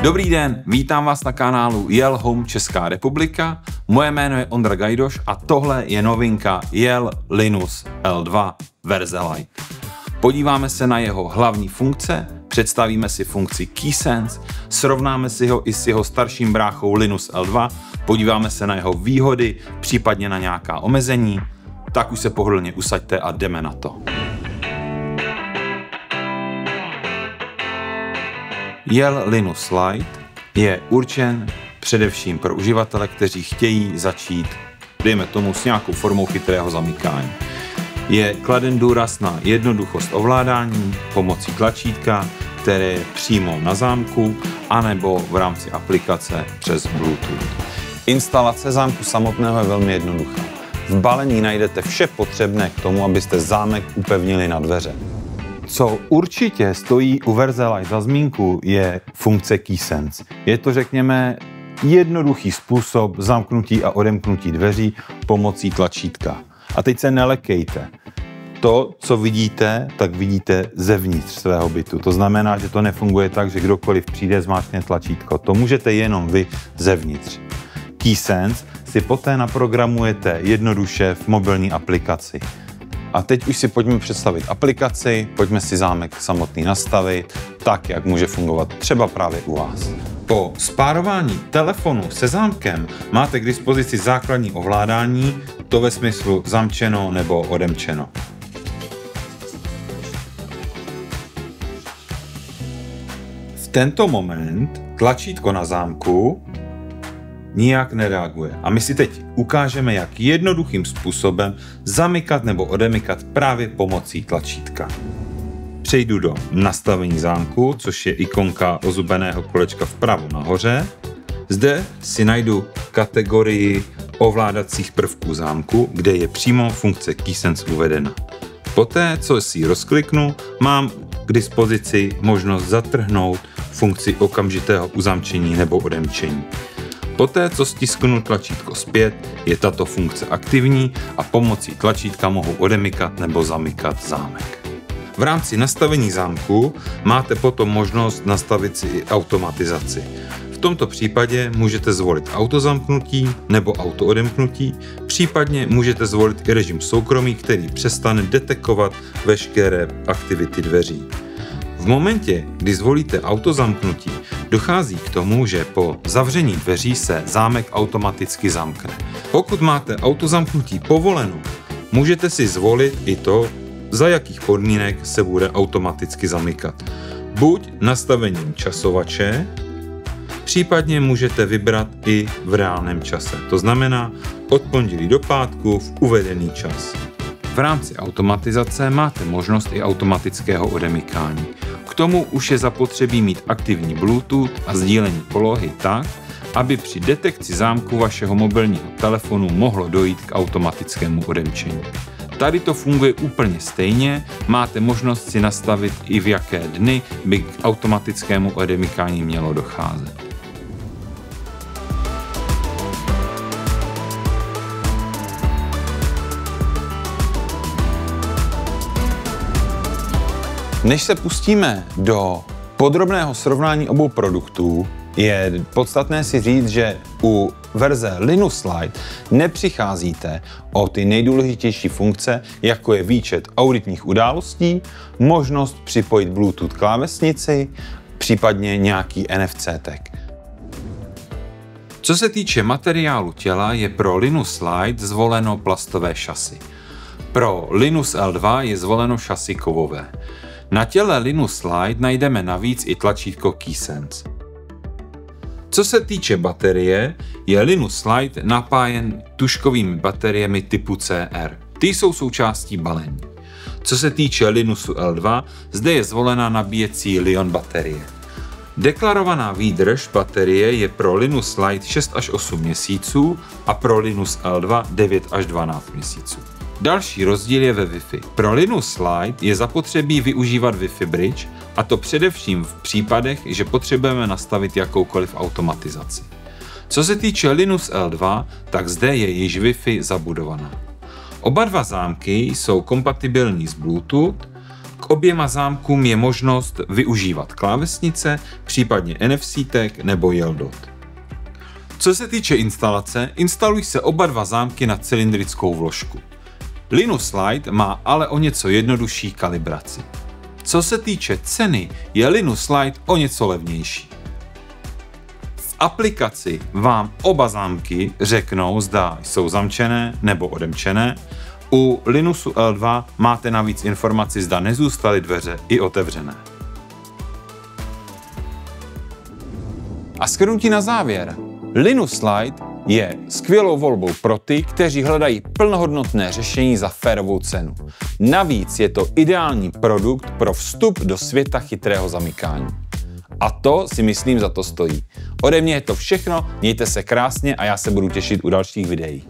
Dobrý den, vítám vás na kanálu Yell Home Česká republika. Moje jméno je Ondra Gajdoš a tohle je novinka Yell Linus L2 verze Lite. Podíváme se na jeho hlavní funkce, představíme si funkci KeySense, srovnáme si ho i s jeho starším bráchou Linus L2, podíváme se na jeho výhody, případně na nějaká omezení. Tak už se pohodlně usaďte a jdeme na to. Yell Linus Lite je určen především pro uživatele, kteří chtějí začít, dejme tomu, s nějakou formou chytrého zamykání. Je kladen důraz na jednoduchost ovládání pomocí tlačítka, které je přímo na zámku, anebo v rámci aplikace přes Bluetooth. Instalace zámku samotného je velmi jednoduchá. V balení najdete vše potřebné k tomu, abyste zámek upevnili na dveře. Co určitě stojí u verze Lite za zmínku, je funkce KeySense. Je to, řekněme, jednoduchý způsob zamknutí a odemknutí dveří pomocí tlačítka. A teď se nelekejte. To, co vidíte, tak vidíte zevnitř svého bytu. To znamená, že to nefunguje tak, že kdokoliv přijde, zmáčkne tlačítko. To můžete jenom vy zevnitř. KeySense si poté naprogramujete jednoduše v mobilní aplikaci. A teď už si pojďme představit aplikaci, pojďme si zámek samotný nastavit, tak, jak může fungovat třeba právě u vás. Po spárování telefonu se zámkem máte k dispozici základní ovládání, to ve smyslu zamčeno nebo odemčeno. V tento moment tlačítko na zámku nijak nereaguje. A my si teď ukážeme, jak jednoduchým způsobem zamykat nebo odemykat právě pomocí tlačítka. Přejdu do nastavení zámku, což je ikonka ozubeného kolečka vpravo nahoře. Zde si najdu kategorii ovládacích prvků zámku, kde je přímo funkce KeySense uvedena. Poté, co si ji rozkliknu, mám k dispozici možnost zatrhnout funkci okamžitého uzamčení nebo odemčení. Poté, co stisknu tlačítko zpět, je tato funkce aktivní a pomocí tlačítka mohu odemykat nebo zamykat zámek. V rámci nastavení zámku máte potom možnost nastavit si i automatizaci. V tomto případě můžete zvolit autozamknutí nebo autoodemknutí, případně můžete zvolit i režim soukromí, který přestane detekovat veškeré aktivity dveří. V momentě, kdy zvolíte autozamknutí, dochází k tomu, že po zavření dveří se zámek automaticky zamkne. Pokud máte autozamknutí povoleno, můžete si zvolit i to, za jakých podmínek se bude automaticky zamykat. Buď nastavením časovače, případně můžete vybrat i v reálném čase. To znamená od pondělí do pátku v uvedený čas. V rámci automatizace máte možnost i automatického odemykání. K tomu už je zapotřebí mít aktivní Bluetooth a sdílení polohy tak, aby při detekci zámku vašeho mobilního telefonu mohlo dojít k automatickému odemčení. Tady to funguje úplně stejně, máte možnost si nastavit i v jaké dny by k automatickému odemykání mělo docházet. Než se pustíme do podrobného srovnání obou produktů, je podstatné si říct, že u verze Linus Lite nepřicházíte o ty nejdůležitější funkce, jako je výčet auditních událostí, možnost připojit Bluetooth klávesnici, případně nějaký NFC tag. Co se týče materiálu těla, je pro Linus Lite zvoleno plastové šasy. Pro Linus L2 je zvoleno šasy kovové. Na těle Linus Lite najdeme navíc i tlačítko KeySense. Co se týče baterie, je Linus Lite napájen tužkovými bateriemi typu CR. Ty jsou součástí balení. Co se týče Linusu L2, zde je zvolena nabíjecí Li-ion baterie. Deklarovaná výdrž baterie je pro Linus Lite 6 až 8 měsíců a pro Linus L2 9 až 12 měsíců. Další rozdíl je ve Wi-Fi. Pro Linus Lite je zapotřebí využívat Wi-Fi Bridge, a to především v případech, že potřebujeme nastavit jakoukoliv automatizaci. Co se týče Linus L2, tak zde je již Wi-Fi zabudovaná. Oba dva zámky jsou kompatibilní s Bluetooth K oběma zámkům je možnost využívat klávesnice, případně NFC tag nebo Yeldot. Co se týče instalace, instalují se oba dva zámky na cylindrickou vložku. Linus Lite má ale o něco jednodušší kalibraci. Co se týče ceny, je Linus Lite o něco levnější. V aplikaci vám oba zámky řeknou, zda jsou zamčené nebo odemčené. U Linusu L2 máte navíc informaci, zda nezůstaly dveře i otevřené. A shrnutí na závěr. Linus Lite je skvělou volbou pro ty, kteří hledají plnohodnotné řešení za férovou cenu. Navíc je to ideální produkt pro vstup do světa chytrého zamykání. A to si myslím za to stojí. Ode mě je to všechno, mějte se krásně a já se budu těšit u dalších videí.